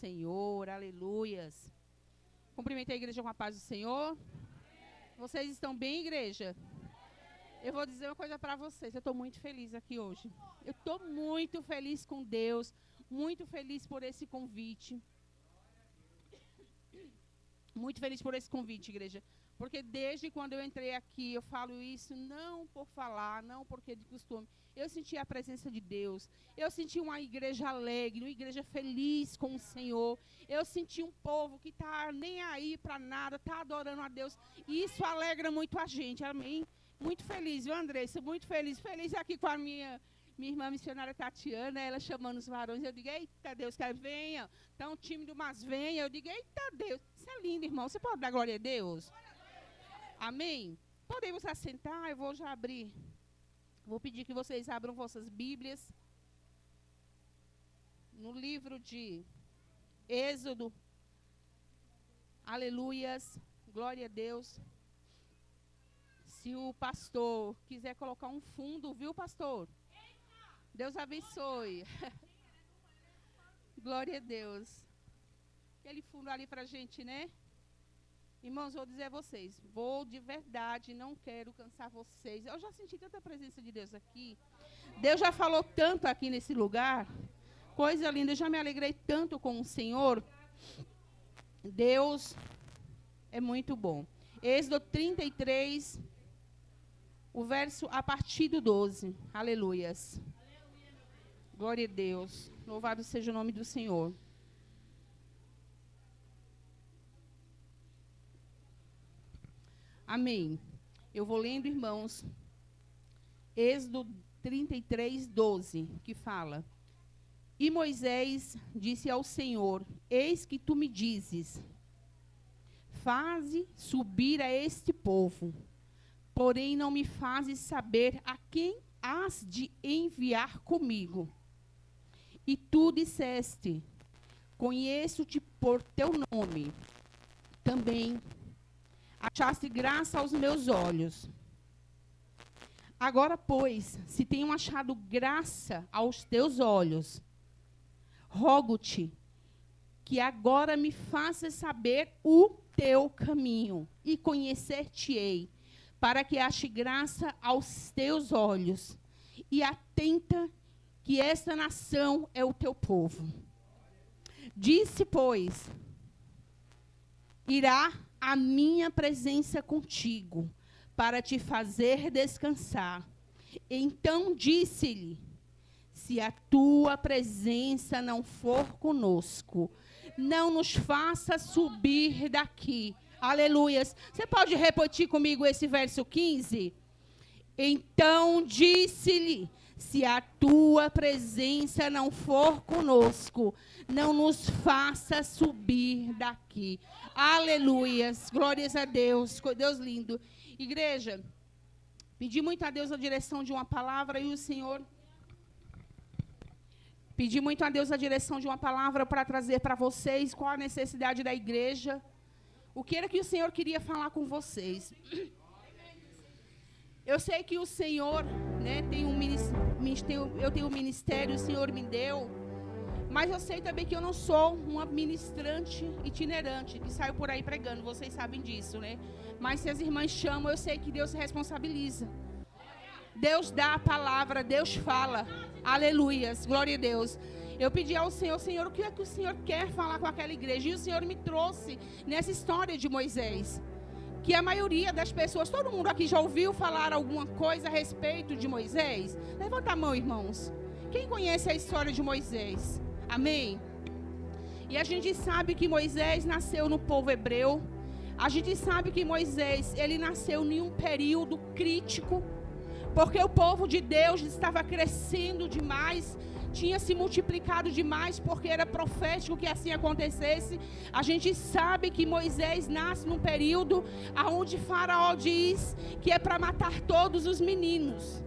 Senhor, aleluias. Cumprimentei a igreja com a paz do Senhor. Vocês estão bem, igreja? Eu vou dizer uma coisa para vocês, eu estou muito feliz aqui hoje. Eu estou muito feliz com Deus, muito feliz por esse convite. Muito feliz por esse convite, igreja. Porque desde quando eu entrei aqui, eu falo isso não por falar, não porque de costume. Eu senti a presença de Deus. Eu senti uma igreja alegre, uma igreja feliz com o Senhor. Eu senti um povo que está nem aí para nada, está adorando a Deus. E isso alegra muito a gente, amém? Muito feliz, viu, Andressa? Muito feliz. Feliz aqui com a minha irmã missionária Tatiana, ela chamando os varões. Eu digo, eita Deus, que venha. Tão tímido, mas venha. Eu digo, eita Deus. Isso é lindo, irmão. Você pode dar glória a Deus? Amém? Podemos assentar, eu vou já abrir. Vou pedir que vocês abram vossas Bíblias. No livro de Êxodo. Aleluias. Glória a Deus. Se o pastor quiser colocar um fundo, viu, pastor? Deus abençoe. Glória a Deus. Aquele fundo ali pra gente, né? Irmãos, vou dizer a vocês, vou de verdade, não quero cansar vocês. Eu já senti tanta presença de Deus aqui. Deus já falou tanto aqui nesse lugar. Coisa linda, eu já me alegrei tanto com o Senhor. Deus é muito bom. Êxodo 33, o verso a partir do 12. Aleluias. Glória a Deus. Louvado seja o nome do Senhor. Amém. Eu vou lendo, irmãos, Êxodo 33, 12, que fala: E Moisés disse ao Senhor, eis que tu me dizes, faze subir a este povo, porém não me fazes saber a quem hás de enviar comigo. E tu disseste, conheço-te por teu nome, também achaste graça aos meus olhos. Agora, pois, se tenho achado graça aos teus olhos, rogo-te que agora me faças saber o teu caminho e conhecer-te-ei, para que ache graça aos teus olhos. E atenta que esta nação é o teu povo. Disse, pois, irá a minha presença contigo, para te fazer descansar. Então disse-lhe, se a tua presença não for conosco, não nos faça subir daqui. Aleluias. Você pode repetir comigo esse verso 15? Então disse-lhe, se a tua presença não for conosco, não nos faça subir daqui. Aleluias, glórias a Deus, Deus lindo. Igreja, pedi muito a Deus a direção de uma palavra e o Senhor... Pedi muito a Deus a direção de uma palavra para trazer para vocês qual a necessidade da igreja. O que era que o Senhor queria falar com vocês. Eu sei que o Senhor, né, eu tenho um ministério, o Senhor me deu, mas eu sei também que eu não sou uma ministrante itinerante, que saio por aí pregando, vocês sabem disso, né? Mas se as irmãs chamam, eu sei que Deus se responsabiliza. Deus dá a palavra, Deus fala. Aleluias, glória a Deus. Eu pedi ao Senhor, Senhor, o que é que o Senhor quer falar com aquela igreja? E o Senhor me trouxe nessa história de Moisés. Que a maioria das pessoas, todo mundo aqui já ouviu falar alguma coisa a respeito de Moisés? Levanta a mão, irmãos. Quem conhece a história de Moisés? Amém? E a gente sabe que Moisés nasceu no povo hebreu. A gente sabe que Moisés, ele nasceu em um período crítico, porque o povo de Deus estava crescendo demais, tinha se multiplicado demais, porque era profético que assim acontecesse. A gente sabe que Moisés nasce num período onde Faraó diz que é para matar todos os meninos,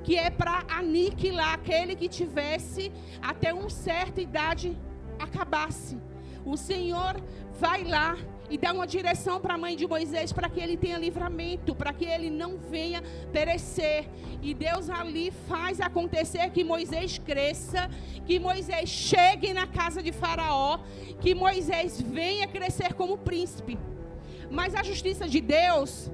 que é para aniquilar aquele que tivesse até uma certa idade, acabasse. O Senhor vai lá e dá uma direção para a mãe de Moisés, para que ele tenha livramento, para que ele não venha perecer. E Deus ali faz acontecer que Moisés cresça, que Moisés chegue na casa de Faraó, que Moisés venha crescer como príncipe. Mas a justiça de Deus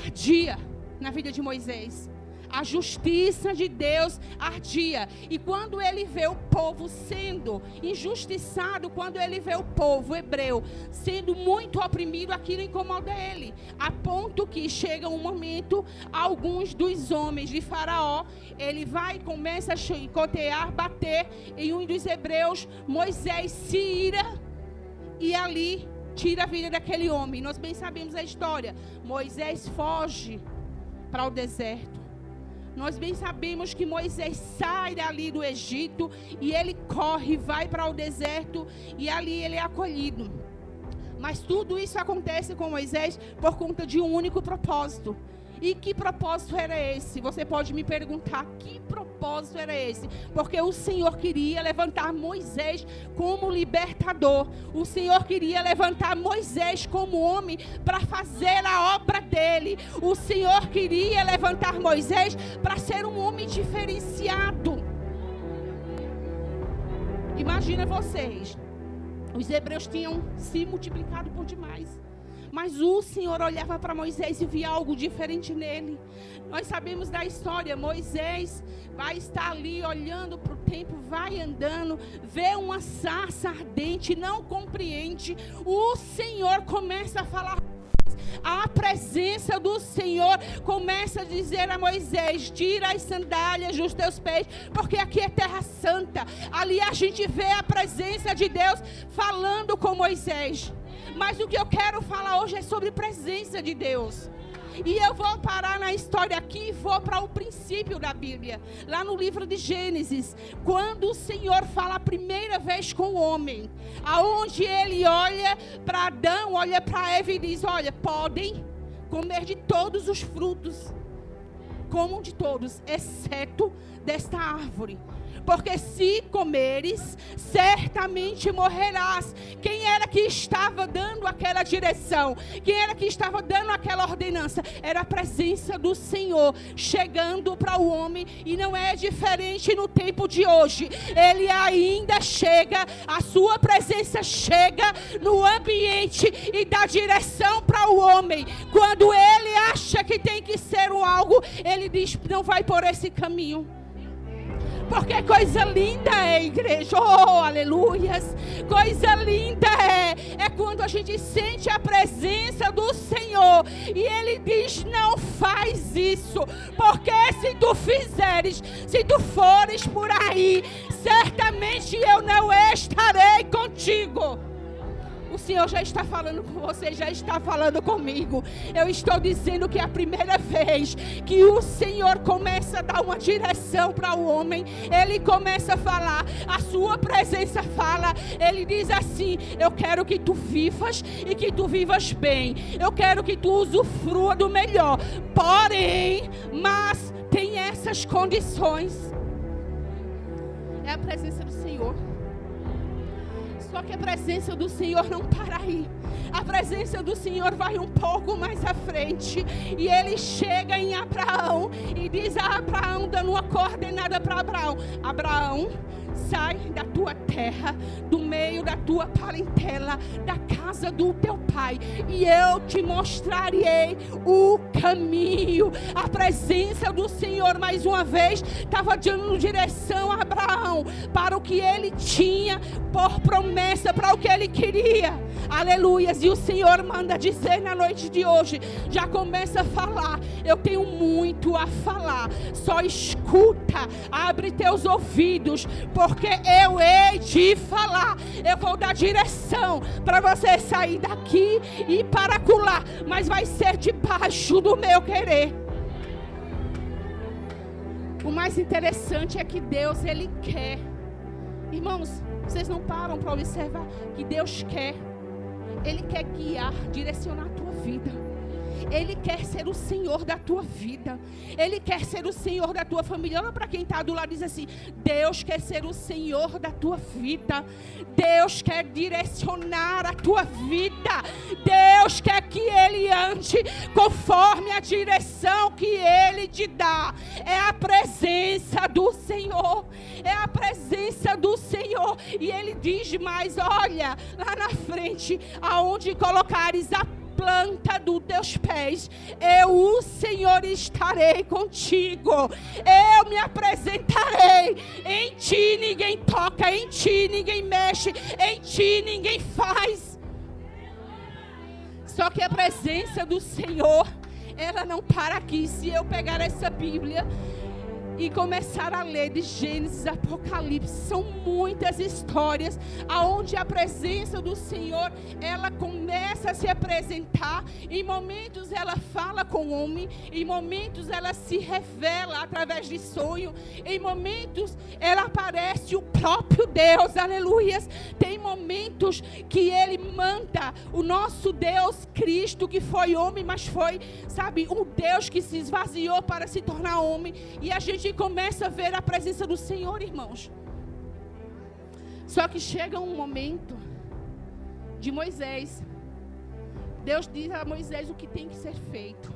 ardia na vida de Moisés. A justiça de Deus ardia. E quando ele vê o povo sendo injustiçado, quando ele vê o povo hebreu sendo muito oprimido, aquilo incomoda ele. A ponto que chega um momento, alguns dos homens de Faraó, ele vai e começa a chicotear, bater em um dos hebreus. Moisés se ira e ali tira a vida daquele homem. Nós bem sabemos a história. Moisés foge para o deserto. Nós bem sabemos que Moisés sai dali do Egito e ele corre, vai para o deserto e ali ele é acolhido. Mas tudo isso acontece com Moisés por conta de um único propósito. E que propósito era esse? Você pode me perguntar, que propósito era esse? Porque o Senhor queria levantar Moisés como libertador. O Senhor queria levantar Moisés como homem para fazer a obra dele. O Senhor queria levantar Moisés para ser um homem diferenciado. Imagina vocês, os hebreus tinham se multiplicado por demais. Mas o Senhor olhava para Moisés e via algo diferente nele. Nós sabemos da história. Moisés vai estar ali olhando para o tempo, vai andando, vê uma sarça ardente, não compreende. O Senhor começa a falar. A presença do Senhor começa a dizer a Moisés: tira as sandálias dos teus pés, porque aqui é terra santa. Ali a gente vê a presença de Deus falando com Moisés. Mas o que eu quero falar hoje é sobre presença de Deus. E eu vou parar na história aqui e vou para o princípio da Bíblia. Lá no livro de Gênesis, quando o Senhor fala a primeira vez com o homem, aonde ele olha para Adão, olha para Eva e diz: olha, podem comer de todos os frutos, comam de todos, exceto desta árvore. Porque se comeres, certamente morrerás. Quem era que estava dando aquela direção? Quem era que estava dando aquela ordenança? Era a presença do Senhor chegando para o homem. E não é diferente no tempo de hoje. Ele ainda chega, a sua presença chega no ambiente e dá direção para o homem. Quando ele acha que tem que ser algo, ele diz: não vai por esse caminho. Porque coisa linda é, igreja, oh, aleluias, coisa linda é quando a gente sente a presença do Senhor, e Ele diz: não faz isso, porque se tu fizeres, se tu fores por aí, certamente eu não estarei contigo. O Senhor já está falando com você, já está falando comigo. Eu estou dizendo que é a primeira vez que o Senhor começa a dar uma direção para o homem. Ele começa a falar, a sua presença fala. Ele diz assim: eu quero que tu vivas e que tu vivas bem. Eu quero que tu usufrua do melhor. Porém, mas tem essas condições. É a presença do Senhor. Só que a presença do Senhor não para aí. A presença do Senhor vai um pouco mais à frente. E ele chega em Abraão e diz a Abraão, dando uma coordenada para Abraão: Abraão, sai da tua terra, do meio da tua parentela, da casa do teu pai, e eu te mostrarei o caminho. A presença do Senhor mais uma vez estava dando direção a Abraão para o que ele tinha por promessa, para o que ele queria. Aleluias. E o Senhor manda dizer na noite de hoje, já começa a falar: eu tenho muito a falar, só escuta, abre teus ouvidos, porque eu hei de falar. Eu vou dar direção para você sair daqui e para acolá, mas vai ser debaixo do meu querer. O mais interessante é que Deus, Ele quer. Irmãos, vocês não param para observar que Deus quer. Ele quer guiar, direcionar a tua vida. Ele quer ser o Senhor da tua vida. Ele quer ser o Senhor da tua família. Olha para quem está do lado e diz assim: Deus quer ser o Senhor da tua vida. Deus quer direcionar a tua vida. Deus quer que Ele ande conforme a direção que Ele te dá. É a presença do Senhor. É a presença do Senhor. E Ele diz mais: olha, lá na frente, aonde colocares a planta dos teus pés, eu, o Senhor, estarei contigo. Eu me apresentarei. Em ti ninguém toca, em ti ninguém mexe, em ti ninguém faz. Só que a presença do Senhor, ela não para aqui. Se eu pegar essa Bíblia e começar a ler de Gênesis, Apocalipse, são muitas histórias aonde a presença do Senhor, ela começa a se apresentar. Em momentos ela fala com o homem, em momentos ela se revela através de sonho, em momentos ela aparece o próprio Deus, aleluias. Tem momentos que Ele manda o nosso Deus Cristo, que foi homem, mas foi, sabe, um Deus que se esvaziou para se tornar homem, e a gente começa a ver a presença do Senhor, irmãos. Só que chega um momento de Moisés. Deus diz a Moisés o que tem que ser feito.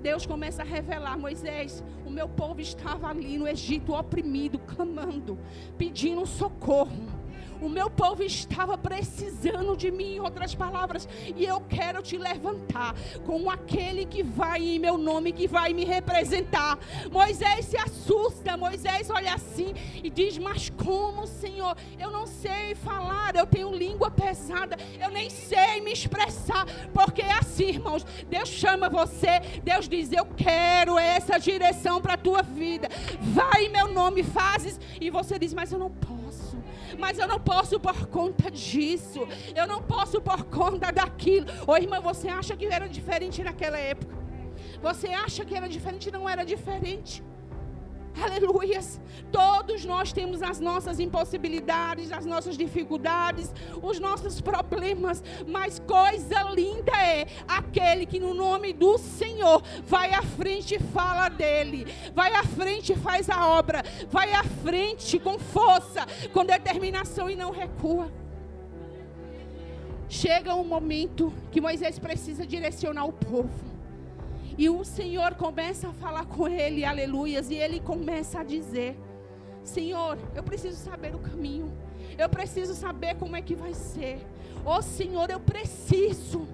Deus começa a revelar: Moisés, o meu povo estava ali no Egito oprimido, clamando, pedindo socorro. O meu povo estava precisando de mim, em outras palavras, e eu quero te levantar com aquele que vai em meu nome, que vai me representar. Moisés se assusta, Moisés olha assim e diz: mas como, Senhor? Eu não sei falar, eu tenho língua pesada, eu nem sei me expressar. Porque é assim, irmãos, Deus chama você, Deus diz: eu quero essa direção para a tua vida, vai em meu nome, fazes, e você diz: mas eu não posso. Mas eu não posso por conta disso. Eu não posso por conta daquilo. Ô irmã, você acha que era diferente naquela época? Você acha que era diferente? Não era diferente. Aleluias. Todos nós temos as nossas impossibilidades, as nossas dificuldades, os nossos problemas, mas coisa linda é aquele que no nome do Senhor vai à frente e fala dele, vai à frente e faz a obra, vai à frente com força, com determinação e não recua. Chega um momento que Moisés precisa direcionar o povo. E o Senhor começa a falar com ele, aleluias, e ele começa a dizer: Senhor, eu preciso saber o caminho, eu preciso saber como é que vai ser. Ô Senhor, eu preciso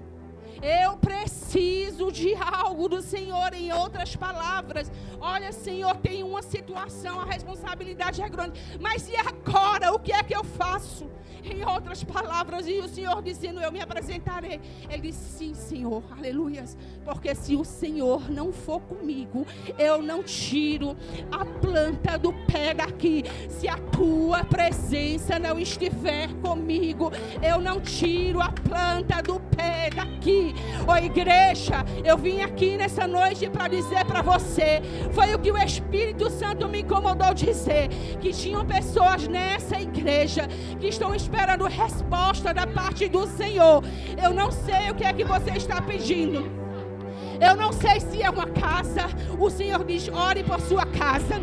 de algo do Senhor. Em outras palavras, olha, Senhor, tem uma situação, a responsabilidade é grande, mas e agora? O que é que eu faço? Em outras palavras, e o Senhor dizendo: eu me apresentarei. Ele disse: sim, Senhor, aleluias, porque se o Senhor não for comigo, eu não tiro a planta do pé daqui. Se a tua presença não estiver comigo, eu não tiro a planta do pé daqui. Ô igreja, eu vim aqui nessa noite para dizer para você, foi o que o Espírito Santo me incomodou dizer, que tinham pessoas nessa igreja que estão esperando resposta da parte do Senhor. Eu não sei o que é que você está pedindo. Eu não sei se é uma casa. O Senhor diz: ore por sua casa.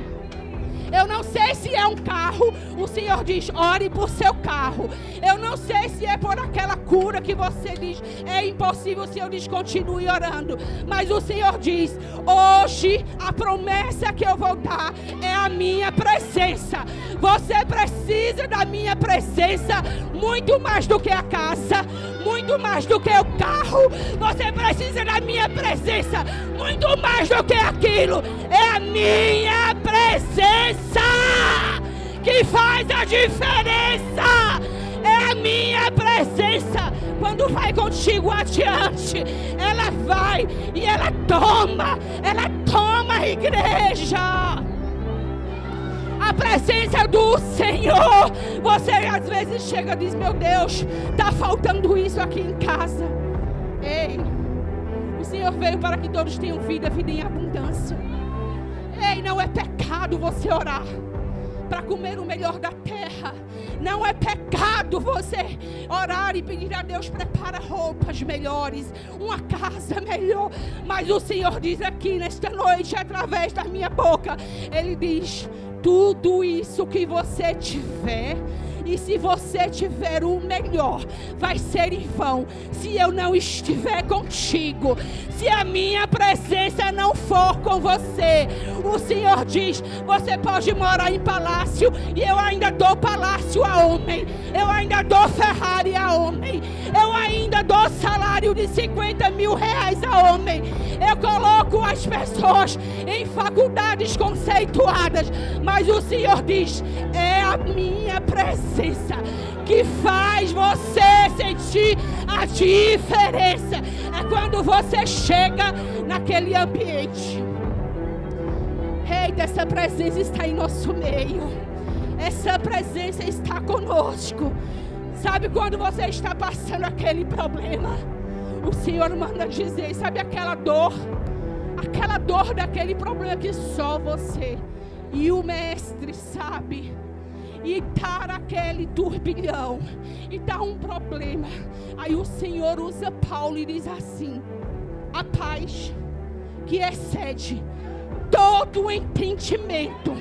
Eu não sei se é um carro. O Senhor diz: ore por seu carro. Eu não sei se é por aquela cura que você diz: é impossível. O Senhor diz: continue orando. Mas o Senhor diz: hoje a promessa que eu vou dar é a minha presença. Você precisa da minha presença muito mais do que a casa, muito mais do que o carro. Você precisa da minha presença muito mais do que aquilo. É a minha presença que faz a diferença. É a minha presença. Quando vai contigo adiante, ela vai e ela toma a igreja. A presença do Senhor. Você às vezes chega e diz: meu Deus, está faltando isso aqui em casa. Ei, o Senhor veio para que todos tenham vida em abundância. Ei, não é pecado você orar. para comer o melhor da terra. Não é pecado você orar e pedir a Deus: prepara roupas melhores, uma casa melhor. Mas o Senhor diz aqui nesta noite, através da minha boca, Ele diz: tudo isso que você tiver, e se você tiver o melhor, vai ser em vão se eu não estiver contigo, se a minha presença não for com você. O Senhor diz: você pode morar em palácio, e eu ainda dou palácio a homem, eu ainda dou Ferrari a homem, eu ainda dou salário de 50 mil reais a homem, eu coloco as pessoas em faculdades conceituadas, mas o Senhor diz: é a minha presença que faz você sentir a diferença. É quando você chega naquele ambiente. Eita, essa presença está em nosso meio. Essa presença está conosco. Sabe quando você está passando aquele problema, o Senhor manda dizer, sabe aquela dor daquele problema que só você e o Mestre sabe. E tá naquele turbilhão, e tá um problema. Aí o Senhor usa Paulo e diz assim: a paz que excede todo o entendimento,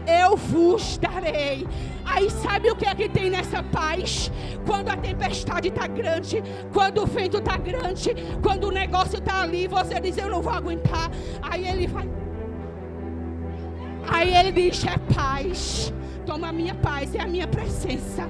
eu vos darei. Aí sabe o que é que tem nessa paz? Quando a tempestade está grande, quando o vento está grande, quando o negócio está ali, você diz: eu não vou aguentar. Aí ele vai, aí ele diz: é paz. Toma a minha paz, é a minha presença.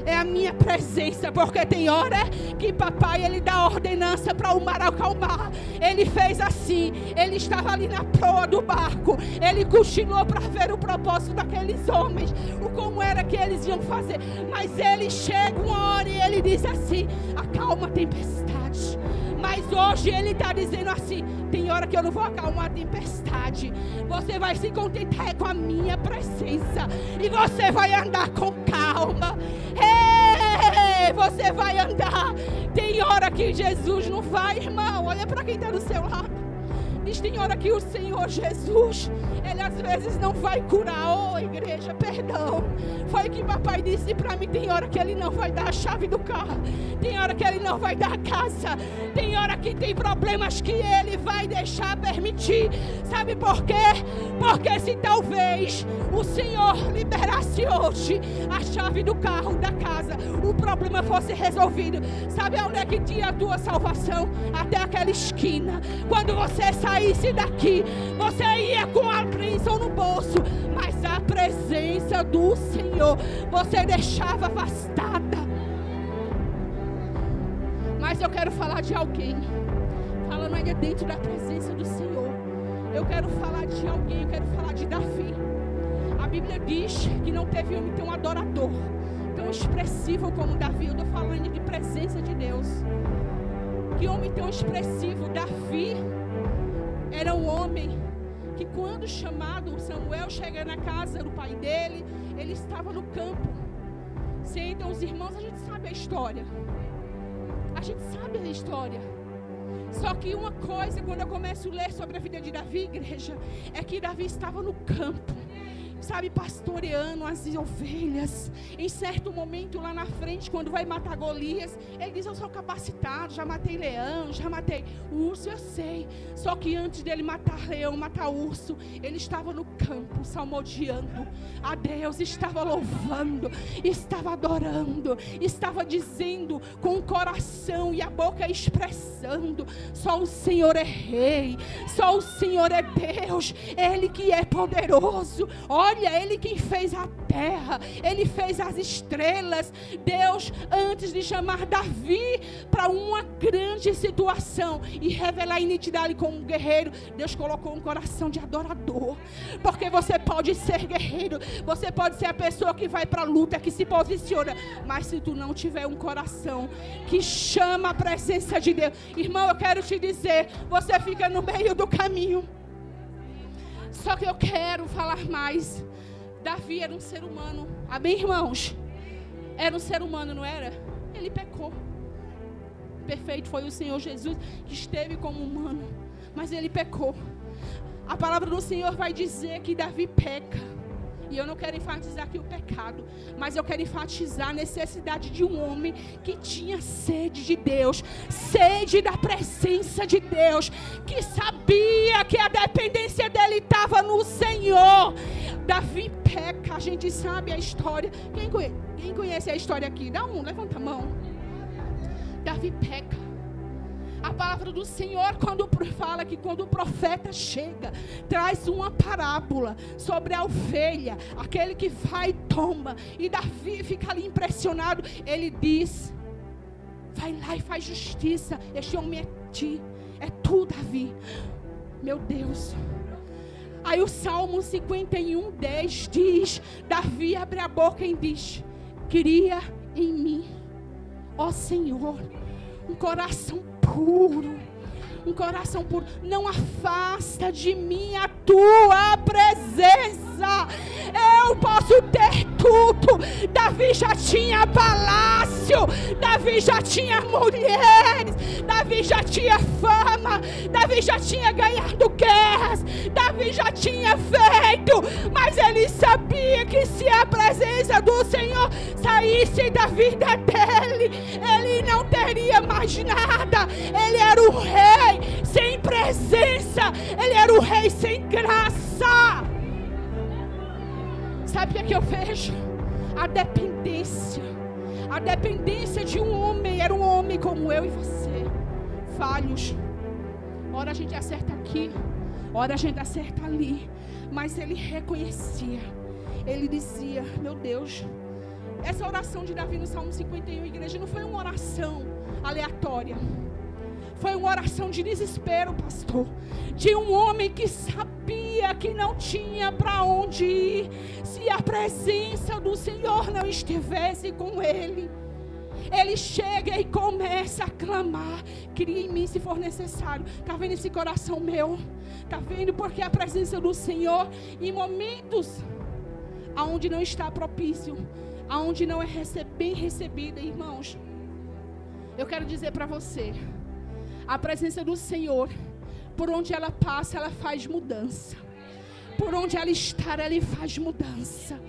É a minha presença, porque tem hora que papai, ele dá ordenança para o mar acalmar. Ele fez assim, ele estava ali na proa do barco, ele cochilou para ver o propósito daqueles homens, como era que eles iam fazer. Mas ele chega uma hora e ele diz assim: acalma a tempestade. Mas hoje ele está dizendo assim: tem hora que eu não vou acalmar a tempestade, você vai se contentar com a minha presença, e você vai andar com calma. Você vai andar. Tem hora que Jesus não vai, irmão, olha para quem está do seu lado. Diz: tem hora que o Senhor Jesus, Ele às vezes não vai curar. Oh, igreja, perdão. Foi o que papai disse para mim. Tem hora que Ele não vai dar a chave do carro, tem hora que Ele não vai dar a casa, tem hora que tem problemas que Ele vai deixar permitir. Sabe por quê? Porque se talvez o Senhor liberasse hoje a chave do carro, da casa, o problema fosse resolvido. Sabe onde é que tinha a tua salvação? Até aquela esquina. Quando você saísse daqui, você ia com a bênção no bolso, mas a presença do Senhor você deixava afastada. Mas eu quero falar de alguém, falando ainda dentro da presença do Senhor. Eu quero falar de alguém, eu quero falar de Davi. A Bíblia diz que não teve homem tão adorador, tão expressivo como Davi. Eu estou falando de presença de Deus. Que homem tão expressivo. Davi era um homem que, quando chamado, Samuel chega na casa do pai dele, ele estava no campo. Sentam os irmãos, a gente sabe a história. A gente sabe a história. Só que uma coisa, quando eu começo a ler sobre a vida de Davi, igreja, é que Davi estava no campo, sabe, pastoreando as ovelhas. Em certo momento lá na frente, quando vai matar Golias, ele diz: eu sou capacitado, já matei leão, já matei urso, eu sei. Só que antes dele matar leão, matar urso, ele estava no campo salmodiando a Deus, estava louvando, estava adorando, estava dizendo com o coração e a boca expressando: só o Senhor é rei, só o Senhor é Deus, Ele que é poderoso. Olha, Ele quem fez a terra, Ele fez as estrelas. Deus, antes de chamar Davi para uma grande situação e revelar a identidade como um guerreiro, Deus colocou um coração de adorador. Porque você pode ser guerreiro, você pode ser a pessoa que vai para a luta, que se posiciona, mas se tu não tiver um coração que chama a presença de Deus, irmão, eu quero te dizer, você fica no meio do caminho. Só que eu quero falar mais. Davi era um ser humano. Amém, irmãos? Era um ser humano, não era? Ele pecou. Perfeito foi o Senhor Jesus, que esteve como humano, mas ele pecou. A palavra do Senhor vai dizer que Davi peca. E eu não quero enfatizar aqui o pecado, mas eu quero enfatizar a necessidade de um homem que tinha sede de Deus, sede da presença de Deus, que sabia que a dependência dele estava no Senhor. Davi peca, a gente sabe a história. Quem conhece a história aqui? Levanta a mão. Davi peca. A palavra do Senhor, quando fala que quando o profeta chega, traz uma parábola sobre a ovelha, aquele que vai e toma, e Davi fica ali impressionado. Ele diz: vai lá e faz justiça, este homem é tu, Davi. Meu Deus. Aí o Salmo 51:10 diz: Davi abre a boca e diz: cria em mim, ó Senhor, um coração puro, não afasta de mim a tua presença. Eu posso ter tudo. Davi já tinha palácio, Davi já tinha mulheres, Davi já tinha fama, Davi já tinha ganhado guerras, Davi já tinha feito, mas ele sabia que se a presença do Senhor saísse da vida dele, ele não teria mais nada. Ele era o rei sem presença, ele era o rei sem graça. Sabe o que eu vejo? A dependência de um homem. Era um homem como eu e você, falhos. Ora a gente acerta aqui, ora a gente acerta ali, mas ele reconhecia, ele dizia: meu Deus. Essa oração de Davi no Salmo 51, igreja, não foi uma oração aleatória. Foi uma oração de desespero, pastor, de um homem que sabia que não tinha para onde ir se a presença do Senhor não estivesse com ele. Ele chega e começa a clamar: cria em mim se for necessário. Está vendo esse coração meu? Está vendo? Porque a presença do Senhor, em momentos aonde não está propício, aonde não é bem recebida, irmãos, eu quero dizer para você, a presença do Senhor, por onde ela passa, ela faz mudança. Por onde ela está, ela faz mudança.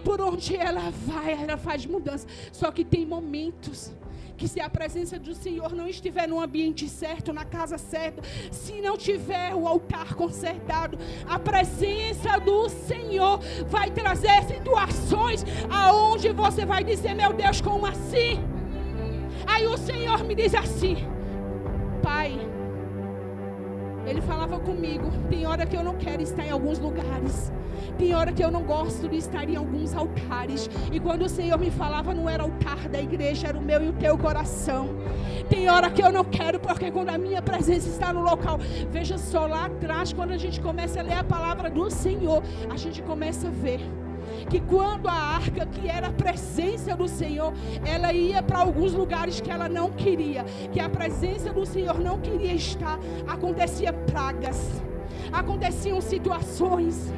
Por onde ela vai, ela faz mudança. Só que tem momentos que, se a presença do Senhor não estiver no ambiente certo, na casa certa, se não tiver o altar consertado, a presença do Senhor vai trazer situações aonde você vai dizer: meu Deus, como assim? Aí o Senhor me diz assim: Pai, Ele falava comigo, tem hora que eu não quero estar em alguns lugares, tem hora que eu não gosto de estar em alguns altares, e quando o Senhor me falava, não era altar da igreja, era o meu e o teu coração. Tem hora que eu não quero, porque quando a minha presença está no local, veja só, lá atrás, quando a gente começa a ler a palavra do Senhor, a gente começa a ver que quando a arca, que era a presença do Senhor, ela ia para alguns lugares que ela não queria, que a presença do Senhor não queria estar, acontecia pragas, aconteciam situações.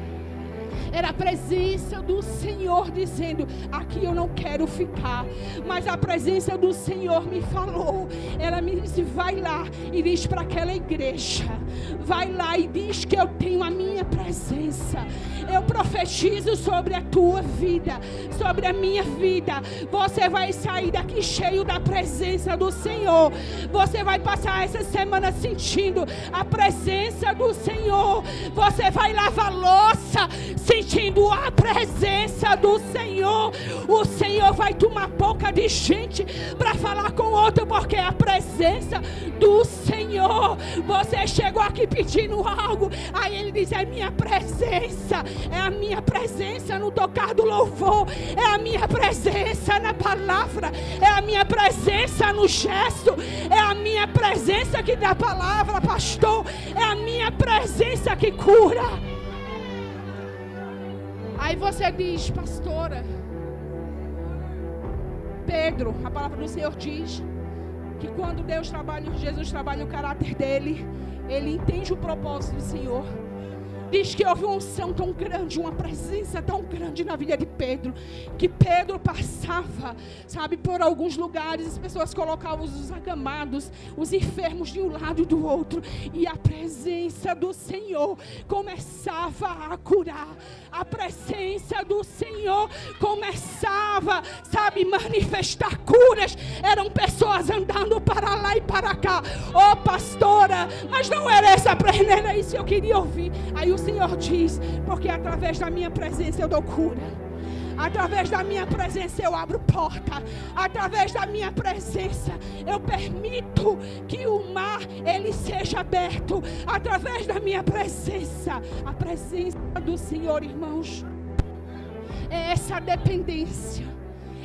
Era a presença do Senhor dizendo: aqui eu não quero ficar. Mas a presença do Senhor me falou. Ela me disse: vai lá e diz para aquela igreja, vai lá e diz que eu tenho a minha presença. Eu profetizo sobre a tua vida, sobre a minha vida. Você vai sair daqui cheio da presença do Senhor. Você vai passar essa semana sentindo a presença do Senhor. Você vai lavar louça sentindo a presença do Senhor. O Senhor vai tomar boca de gente para falar com outro, porque é a presença do Senhor. Você chegou aqui pedindo algo, aí Ele diz: é minha presença. É a minha presença no tocar do louvor, é a minha presença na palavra, é a minha presença no gesto, é a minha presença que dá palavra, pastor, é a minha presença que cura. Aí você diz: pastora, Pedro, a palavra do Senhor diz que quando Jesus trabalha o caráter dele, ele entende o propósito do Senhor. Diz que houve uma unção tão grande, uma presença tão grande na vida de Pedro, que Pedro passava, sabe, por alguns lugares, as pessoas colocavam os acamados, os enfermos de um lado e do outro, e a presença do Senhor começava a curar. A presença do Senhor começava, sabe, manifestar curas. Eram pessoas andando para lá e para cá. Oh, pastora, mas não era era isso que eu queria ouvir. Aí o Senhor diz: porque através da minha presença eu dou cura. Através da minha presença eu abro porta. Através da minha presença eu permito que o mar ele seja aberto. Através da minha presença. A presença do Senhor, irmãos, é essa dependência.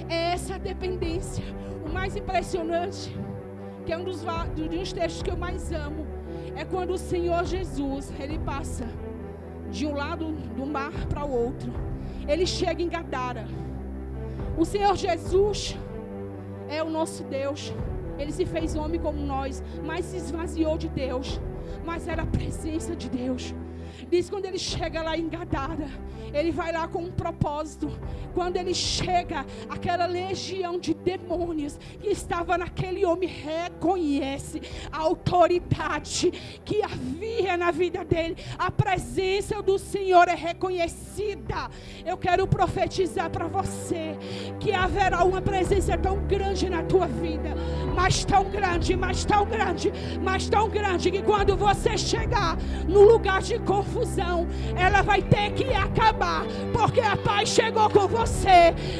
É essa dependência. O mais impressionante, que é um dos textos que eu mais amo, é quando o Senhor Jesus, ele passa de um lado do mar para o outro. Ele chega em Gadara. O Senhor Jesus é o nosso Deus. Ele se fez homem como nós, mas se esvaziou de Deus. Mas era a presença de Deus. Diz que quando ele chega lá em Gadara, ele vai lá com um propósito. Quando ele chega, aquela legião de demônios que estava naquele homem reconhece a autoridade que havia na vida dele. A presença do Senhor é reconhecida. Eu quero profetizar para você que haverá uma presença tão grande na tua vida, mas tão grande, mas tão grande, mas tão grande, que quando você chegar no lugar de confusão, ela vai ter que acabar, porque a paz chegou com você.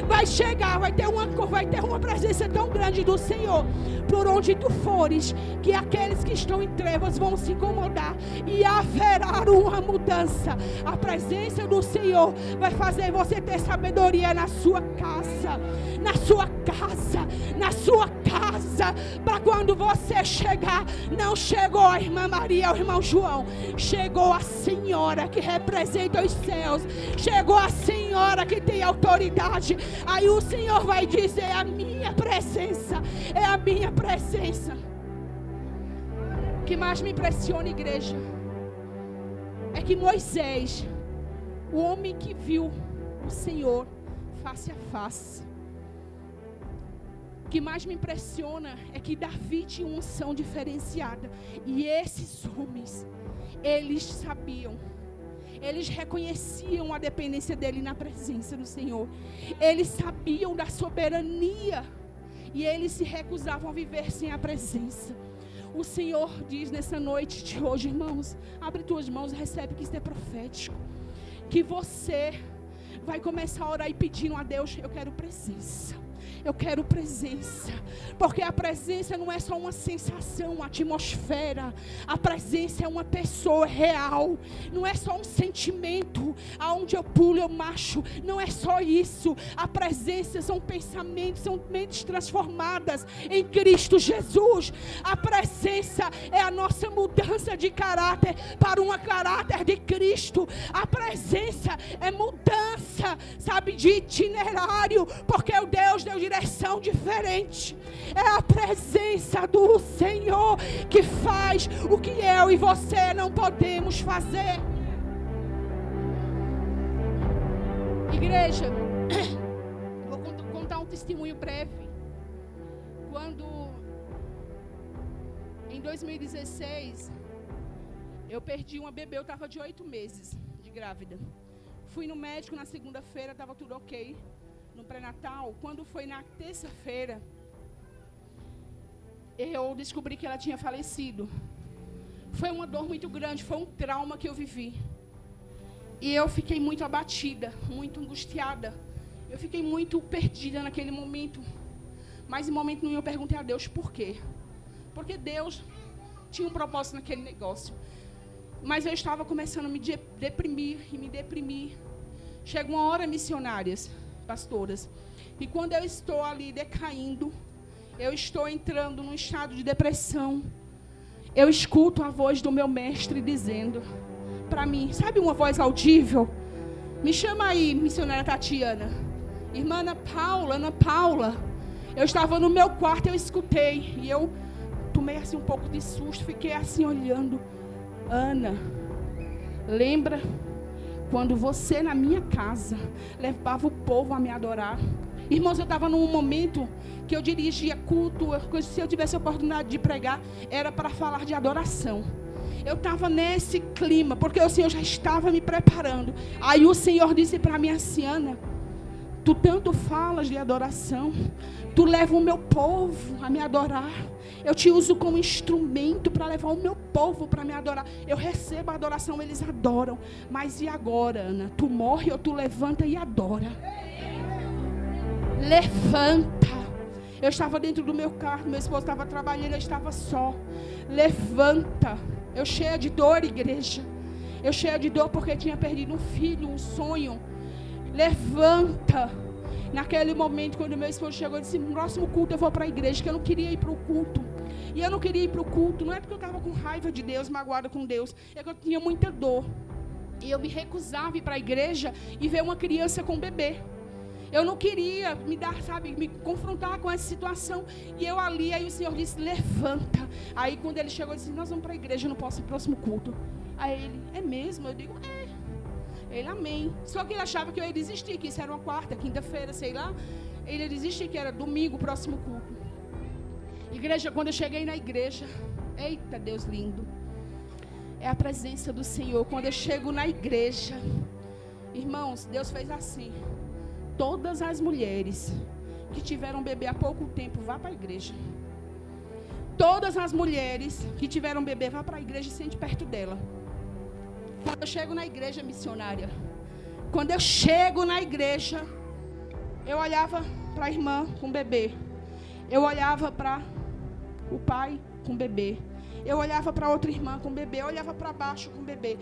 Vai chegar, vai ter uma presença tão grande do Senhor por onde tu fores, que aqueles que estão em trevas vão se incomodar e haverá uma mudança. A presença do Senhor vai fazer você ter sabedoria na sua casa, na sua casa, na sua casa, para quando você chegar, não chegou a irmã Maria, o irmão João, chegou a senhora que representa os céus, chegou a senhora que tem autoridade. Aí o Senhor vai dizer: é a minha presença, é a minha presença. O que mais me impressiona, igreja, é que Moisés, o homem que viu o Senhor face a face, o que mais me impressiona é que Davi tinha uma unção diferenciada. E esses homens, eles sabiam, eles reconheciam a dependência dele na presença do Senhor. Eles sabiam da soberania e eles se recusavam a viver sem a presença. O Senhor diz nessa noite de hoje, irmãos, abre tuas mãos e recebe, que isso é profético, que você vai começar a orar e pedindo a Deus: eu quero presença. Eu quero presença, porque a presença não é só uma sensação, uma atmosfera. A presença é uma pessoa real. Não é só um sentimento, aonde eu pulo, eu marcho. Não é só isso. A presença são pensamentos, são mentes transformadas em Cristo Jesus. A presença é a nossa mudança de caráter para um caráter de Cristo. A presença é mudança, sabe, de itinerário, porque o Deus deu direção diferente. É a presença do Senhor que faz o que eu e você não podemos fazer. Igreja, vou contar um testemunho breve. Quando em 2016 eu perdi uma bebê, eu estava de 8 meses de grávida. Fui no médico na segunda-feira, estava tudo ok no pré-natal. Quando foi na terça-feira, eu descobri que ela tinha falecido. Foi uma dor muito grande, foi um trauma que eu vivi. E eu fiquei muito abatida, muito angustiada. Eu fiquei muito perdida naquele momento. Mas em momento nenhum eu perguntei a Deus por quê. Porque Deus tinha um propósito naquele negócio. Mas eu estava começando a me deprimir e me deprimir. Chega uma hora, missionárias, pastoras, e quando eu estou ali decaindo, eu estou entrando num estado de depressão, eu escuto a voz do meu mestre dizendo para mim, sabe, uma voz audível: me chama aí, missionária Tatiana. Irmã Ana Paula. Eu estava no meu quarto, eu escutei, e eu tomei assim um pouco de susto, fiquei assim olhando. Ana, Lembra quando você na minha casa levava o povo a me adorar? Irmãos, eu estava num momento que eu dirigia culto. Se eu tivesse a oportunidade de pregar, era para falar de adoração. Eu estava nesse clima, porque o Senhor já estava me preparando. Aí o Senhor disse para mim assim: Ana, tu tanto falas de adoração, tu leva o meu povo a me adorar. Eu te uso como instrumento para levar o meu povo para me adorar. Eu recebo a adoração, eles adoram. Mas e agora, Ana? Tu morre ou tu levanta e adora? Levanta. Eu estava dentro do meu carro, meu esposo estava trabalhando, eu estava só. Levanta. Eu cheia de dor, igreja. Eu cheia de dor porque tinha perdido um filho, um sonho. Levanta. Naquele momento, quando meu esposo chegou, eu disse: no próximo culto eu vou para a igreja, que eu não queria ir para o culto. E eu não queria ir para o culto, não é porque eu estava com raiva de Deus, magoada com Deus, é que eu tinha muita dor. E eu me recusava a ir para a igreja e ver uma criança com um bebê. Eu não queria me dar, me confrontar com essa situação. E eu ali, aí o Senhor disse: levanta. Aí quando ele chegou, eu disse: nós vamos para a igreja no próximo culto. Aí ele: é mesmo? Eu digo: é. Ele: amém. Só que ele achava que eu ia desistir, que isso era uma quarta, quinta-feira, sei lá. Ele ia desistir, que era domingo, próximo culto. Igreja, quando eu cheguei na igreja, eita Deus lindo, é a presença do Senhor. Quando eu chego na igreja, irmãos, Deus fez assim: todas as mulheres que tiveram bebê há pouco tempo, vá para a igreja. Todas as mulheres que tiveram bebê, vá para a igreja e sente perto dela. Quando eu chego na igreja missionária, quando eu chego na igreja, eu olhava para a irmã com bebê, eu olhava para o pai com bebê, eu olhava para outra irmã com bebê, eu olhava para baixo com bebê.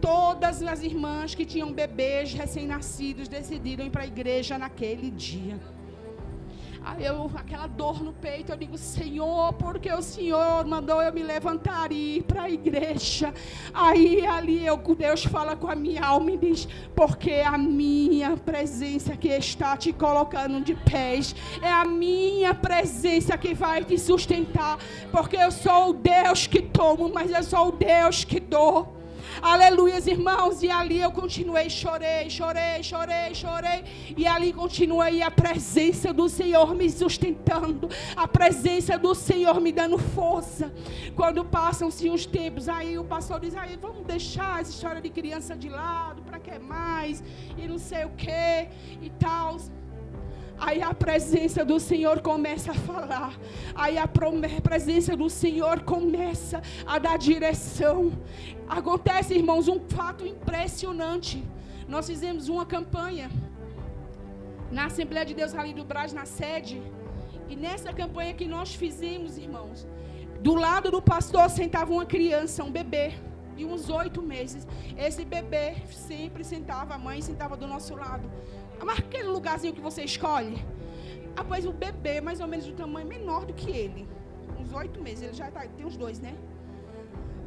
Todas as irmãs que tinham bebês recém-nascidos decidiram ir para a igreja naquele dia. Aí aquela dor no peito, eu digo: Senhor, porque o Senhor mandou eu me levantar e ir para a igreja. Aí ali Deus fala com a minha alma e diz: porque a minha presença que está te colocando de pés, é a minha presença que vai te sustentar, porque eu sou o Deus que tomo, mas eu sou o Deus que dou. Aleluia, irmãos. E ali eu continuei, chorei. E ali continuei, a presença do Senhor me sustentando, a presença do Senhor me dando força. Quando passam-se os tempos, aí o pastor diz: aí vamos deixar essa história de criança de lado, para que mais, e não sei o que e tal. Aí a presença do Senhor começa a falar. Aí a presença do Senhor começa a dar direção. Acontece, irmãos, um fato impressionante. Nós fizemos uma campanha na Assembleia de Deus ali do Brás, na sede. E nessa campanha que nós fizemos, irmãos, do lado do pastor sentava uma criança, um bebê de uns 8 meses. Esse bebê sempre sentava, a mãe sentava do nosso lado. Mas aquele lugarzinho que você escolhe, pois o bebê, mais ou menos do tamanho menor do que ele, uns 8 meses, ele já tem uns 2, né?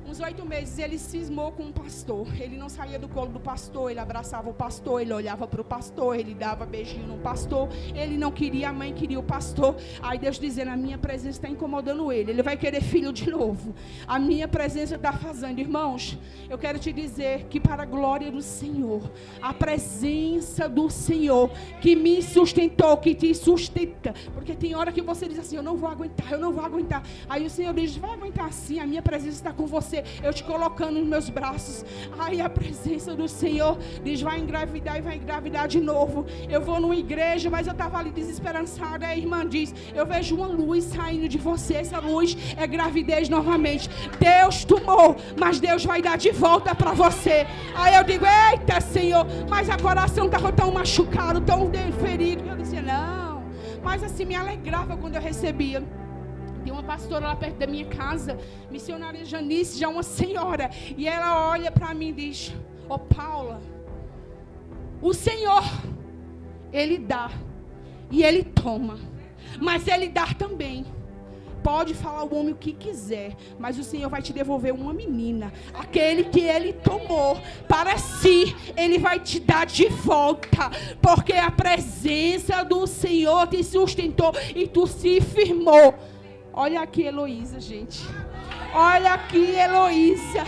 Uns 8 meses, ele cismou com um pastor. Ele não saía do colo do pastor, ele abraçava o pastor, ele olhava para o pastor, ele dava beijinho no pastor. Ele não queria, a mãe queria o pastor. Aí Deus dizendo: a minha presença está incomodando ele, ele vai querer filho de novo. A minha presença está fazendo. Irmãos, eu quero te dizer que para a glória do Senhor, a presença do Senhor que me sustentou, que te sustenta, porque tem hora que você diz assim: eu não vou aguentar. Aí o Senhor diz: vai aguentar sim, a minha presença está com você, eu te colocando nos meus braços. Aí a presença do Senhor diz: vai engravidar, e vai engravidar de novo. Eu vou numa igreja, mas eu estava ali desesperançada. Aí a irmã diz: eu vejo uma luz saindo de você, essa luz é gravidez novamente. Deus tomou, mas Deus vai dar de volta para você. Aí eu digo: eita Senhor, mas a coração estava tão machucado, tão ferido, que eu disse: não, mas assim me alegrava quando eu recebia. Tem uma pastora lá perto da minha casa, missionária Janice, já uma senhora, e ela olha para mim e diz: ô Paula, o Senhor, Ele dá e Ele toma, mas Ele dá também. Pode falar o homem o que quiser, mas o Senhor vai te devolver uma menina. Aquele que Ele tomou para si, Ele vai te dar de volta, porque a presença do Senhor te sustentou e tu se firmou. Olha aqui, Heloísa, gente. Olha aqui, Heloísa.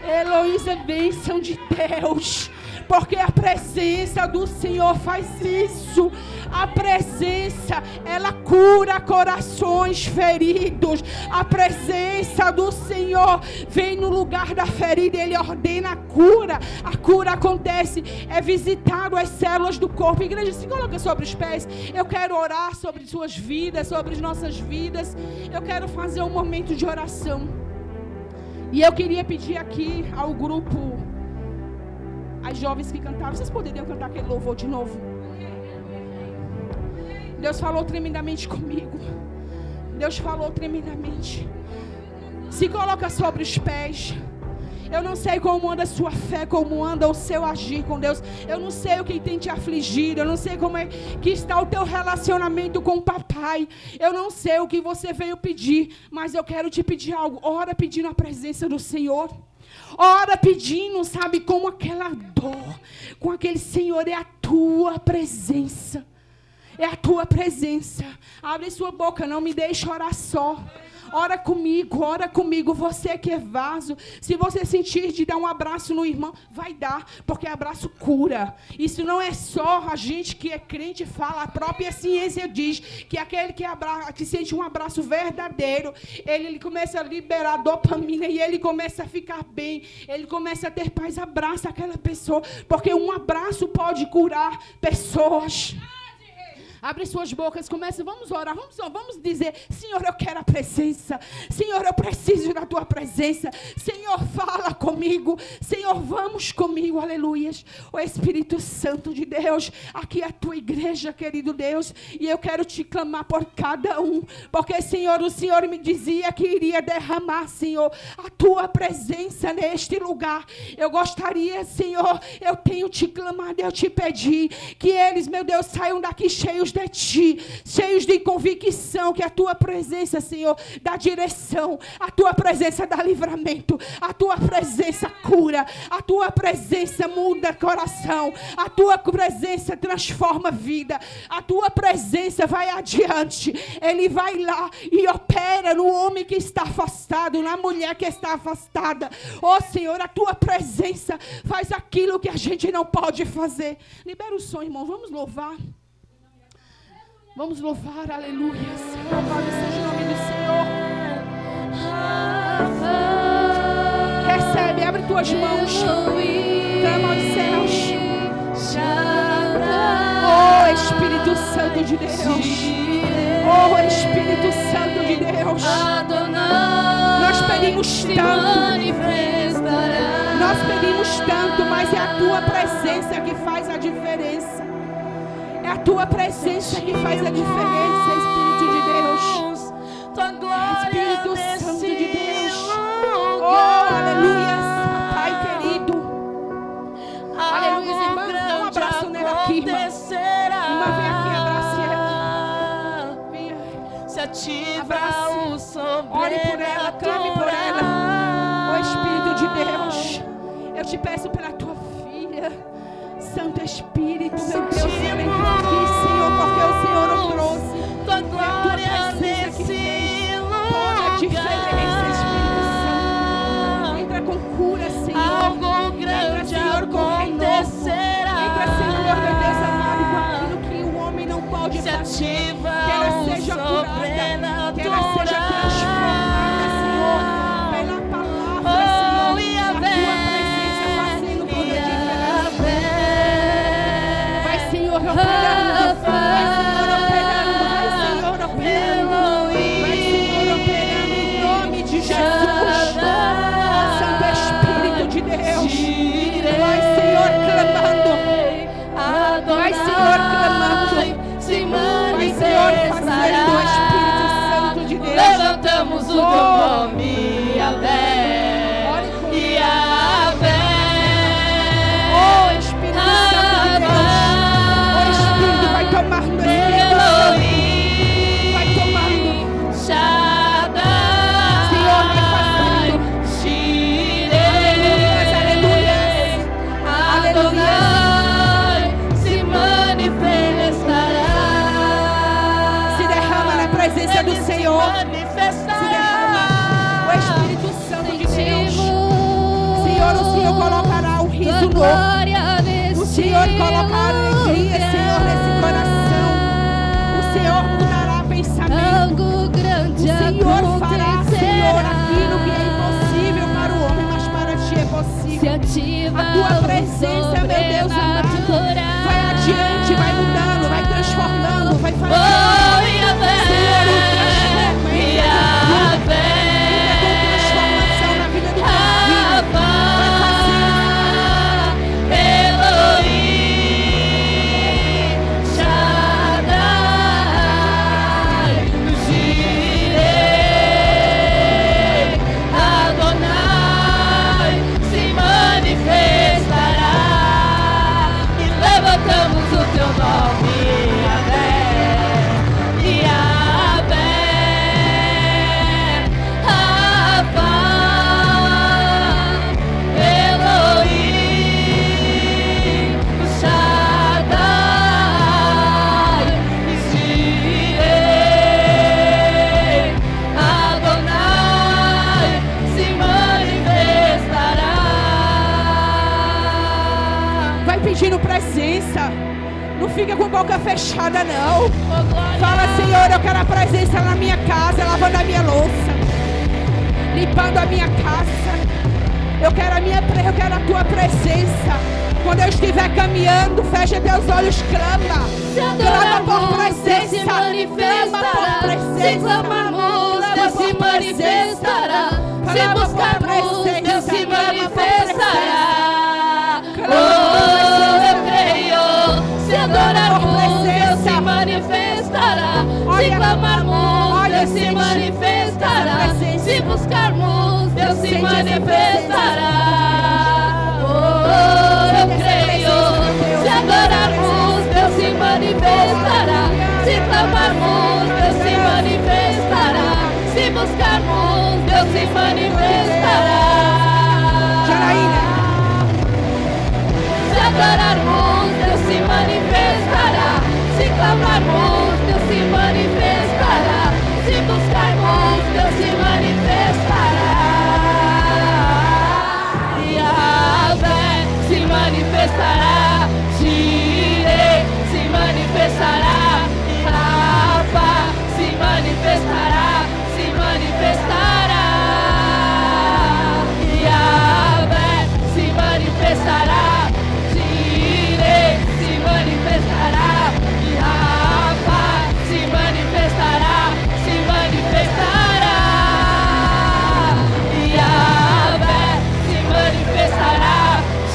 Heloísa, bênção de Deus. Porque a presença do Senhor faz isso. A presença, ela cura corações feridos. A presença do Senhor vem no lugar da ferida. Ele ordena a cura. A cura acontece. É visitado as células do corpo. Igreja, se coloca sobre os pés. Eu quero orar sobre suas vidas, sobre as nossas vidas. Eu quero fazer um momento de oração. E eu queria pedir aqui ao grupo, as jovens que cantaram, vocês poderiam cantar aquele louvor de novo? Deus falou tremendamente comigo. Deus falou tremendamente. Se coloca sobre os pés. Eu não sei como anda a sua fé, como anda o seu agir com Deus. Eu não sei o que tem te afligido. Eu não sei como é que está o teu relacionamento com o papai. Eu não sei o que você veio pedir. Mas eu quero te pedir algo. Ora pedindo a presença do Senhor. Ora pedindo, sabe, com aquela dor, com aquele Senhor, é a tua presença. É a tua presença. Abre sua boca, não me deixe orar só. Ora comigo, você que é vaso. Se você sentir de dar um abraço no irmão, vai dar, porque abraço cura. Isso não é só a gente que é crente fala, a própria ciência diz que aquele que sente um abraço verdadeiro, ele começa a liberar dopamina e ele começa a ficar bem, ele começa a ter paz. Abraça aquela pessoa, porque um abraço pode curar pessoas. Abre suas bocas, vamos orar, vamos dizer: Senhor, eu quero a presença. Senhor, eu preciso da tua presença. Senhor, fala comigo. Senhor, vamos comigo, aleluias. O Espírito Santo de Deus, aqui é a tua igreja, querido Deus, e eu quero te clamar por cada um, porque, Senhor, o Senhor me dizia que iria derramar, Senhor, a tua presença neste lugar. Eu gostaria, Senhor, eu tenho te clamado, eu te pedi que eles, meu Deus, saiam daqui cheios de ti, cheios de convicção, que a tua presença, Senhor, dá direção, a tua presença dá livramento, a tua presença cura, a tua presença muda coração, a tua presença transforma vida, a tua presença vai adiante. Ele vai lá e opera no homem que está afastado, na mulher que está afastada. Oh, Senhor, a tua presença faz aquilo que a gente não pode fazer. Libera o som, irmão, vamos louvar. Vamos louvar, aleluia. Louvado seja o nome do Senhor. Recebe, abre tuas mãos. Clama aos céus. Oh, Espírito Santo de Deus. Oh, Espírito Santo de Deus. Nós pedimos tanto. Nós pedimos tanto, mas é a tua presença que faz a diferença. É a tua presença que faz a diferença, Espírito de Deus. Tua glória Espírito Santo de Deus. Oh, aleluia, Pai querido. Aleluia, irmã. Dá um abraço nela aqui, irmã. Irmã, vem aqui, abrace ela. Venha. Se ativa o sobrenatural. Ore por ela, clame por ela. Oh, Espírito de Deus, eu te peço pela tua filha. Santo Espírito, meu Deus, ela entrou aqui, Senhor, porque o Senhor o trouxe. Tua glória nesse lugar. A diferença, Espírito Santo. Entra com cura, Senhor. Algo grande acontecerá. Entra, Senhor, meu Deus amado, com aquilo que o homem não pode fazer. Que ela seja curada, que ela seja transformada, Senhor, pela palavra, Senhor, e a tua presença fazendo toda a diferença. Senhor, operando, vai, Senhor, operando, vai, Senhor, operando em nome de Jesus. Santo Espírito de Deus, vai, Senhor, clamando, vai, Senhor, clamando, vai, Senhor, fazendo o Espírito Santo de Deus. Levantamos o teu nome, Yahvé, Yahvé. Oh, Espírito Santo de Deus. Tomar no Elohim, vai tomando, Shaddai, Senhor, vai fazendo, aleluia, se manifestará, se derrama na presença do Senhor, se derrama o Espírito Santo de Deus, colocará um riso novo. O Senhor colocará alegria, Senhor, nesse coração. O Senhor mudará pensamento. O Senhor fará, Senhor, aquilo que é impossível para o homem, mas para ti é possível. A tua presença, meu Deus amado, vai adiante, vai mudando, vai transformando, vai fazendo. Senhor, o transforma, com transformação na vida do teu filho. Vai fazer. Levantamos o teu nome, Yahvé, Yahvé, Rafa, Elohim, Shaddai, Jireh, Adonai, se manifestará. Vai pedindo presença. Não fica com boca fechada, não. Fala, Senhor, eu quero a presença na minha casa, lavando a minha louça, limpando a minha casa. Eu quero a tua presença. Quando eu estiver caminhando, fecha teus olhos, clama. Clama por presença. Clama por presença. Se clamarmos, Deus se manifestará. Se buscarmos, Deus se manifestará. Eu creio. Se adorarmos, Deus se manifestará. Se clamarmos, Deus se manifestará. Se buscarmos, Deus se manifestará. Eu creio. Se adorarmos, Deus se manifestará. Se clamarmos, Deus se manifestará. Se buscarmos, Deus se manifestará. Janaína. Se adorarmos, Deus se manifestará. Se clamarmos, Deus se manifestará. Se buscarmos, Deus se manifestará. Yahvé se manifestará. Jireh se manifestará. Rafa se manifestará. Se manifestará. Yahvé se manifestará. Se manifestará, Rafa se manifestará, se manifestará, Yahvé se manifestará,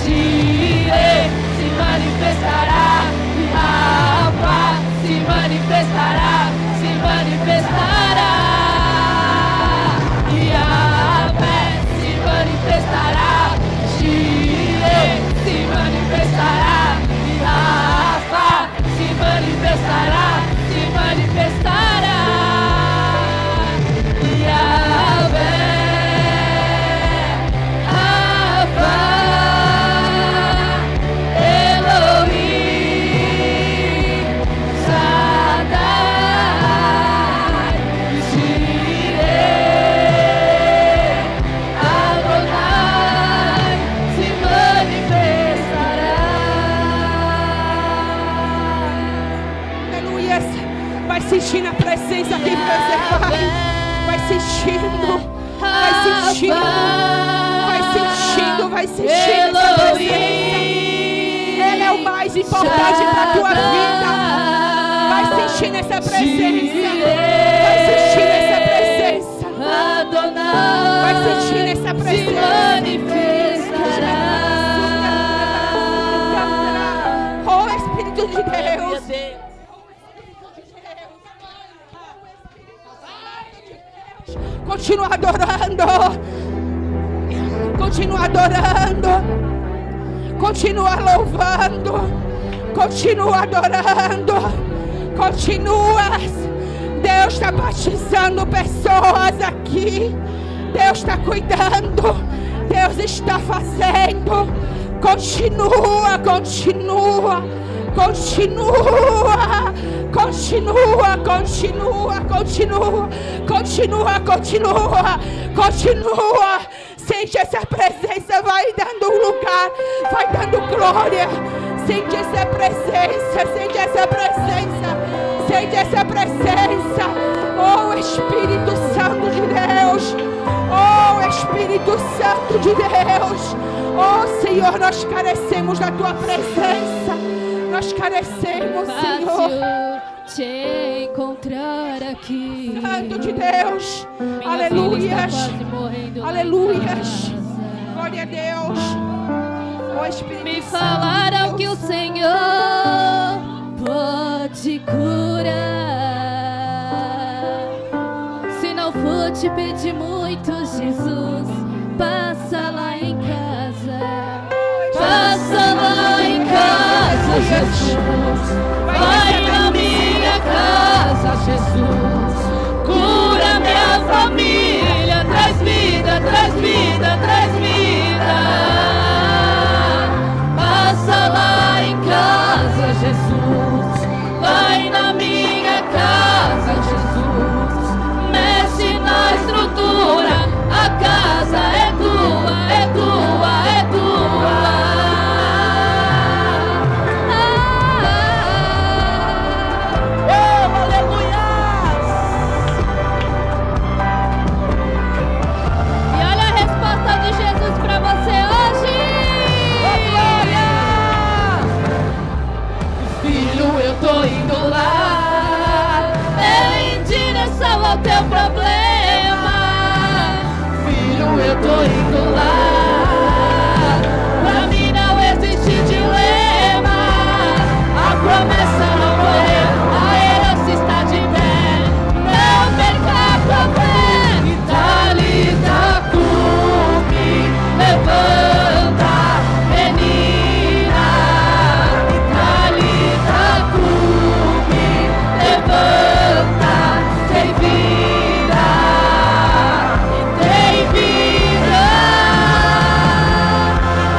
Jireh se manifestará, Rafa se manifestará, se manifestará, Yahvé se manifestará, Jireh se manifestará. Rafa se manifestará, se manifestará. Yahvé, Rafa, Elohim, Shaddai, Jireh, Adonai se manifestará. Vai sentindo a presença aqui, meu Pai. Vai sentindo. Vai sentindo. Vai sentindo. Vai sentindo essa presença. Ele é o mais importante para a tua vida. Vai sentindo essa presença. Vai sentindo essa presença. Vai sentindo essa presença. Oh, Espírito de Deus. Continua adorando. Continua adorando. Continua louvando. Continua adorando. Continua. Deus está batizando pessoas aqui. Deus está cuidando. Deus está fazendo. Continua, continua. Continua, continua, continua, continua, continua, continua, continua. Sente essa presença, vai dando lugar, vai dando glória. Sente essa presença, sente essa presença, sente essa presença. Oh Espírito Santo de Deus, oh Espírito Santo de Deus. Oh Senhor, nós carecemos da tua presença, nós carecemos, Senhor. Te encontrar aqui. Santo de Deus, aleluias, aleluias, glória a Deus. Oh Espírito me Santo, falaram que o Senhor pode curar. Se não for te pedir muito, Jesus, passa lá em casa. Passa lá em casa, Jesus. Vai na minha casa, Jesus. Cura minha família. Traz vida, traz vida, traz vida. Passa lá em casa, Jesus. Vai na minha casa, Jesus. Mexe na estrutura. A casa é tua, é tua, é tua. Tô indo lá em direção ao teu problema. Filho, eu tô indo lá. Pra mim não existe dilema. A promessa não morreu, a herança está de pé. Não perca a tua fé. Talita cumi, levanta, menina. Talita cumi, levanta, tem vida, tem vida,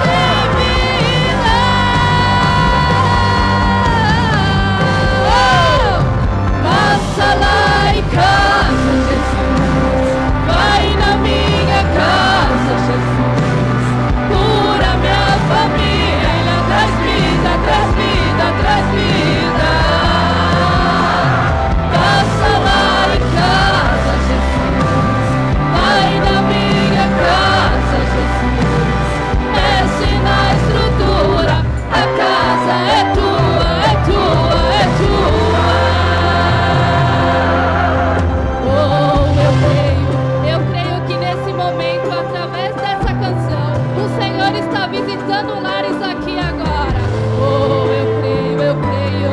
tem vida. Passa lá em casa, Jesus. Vai na minha casa, Jesus. Cura minha família. Traz vida, traz vida, traz vida. Passa lá em casa, Jesus. Vai na minha casa, Jesus. Mexe na estrutura. A casa é tua, é tua, é tua. Oh, eu creio que nesse momento, através dessa canção, o Senhor está visitando lares aqui agora. Oh, eu creio, eu creio.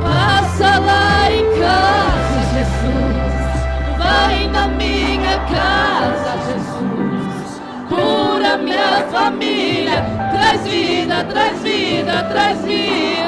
Passa lá em casa, Jesus. Vai na minha casa, Jesus. Cura minha família. Traz vida, traz vida, traz vida.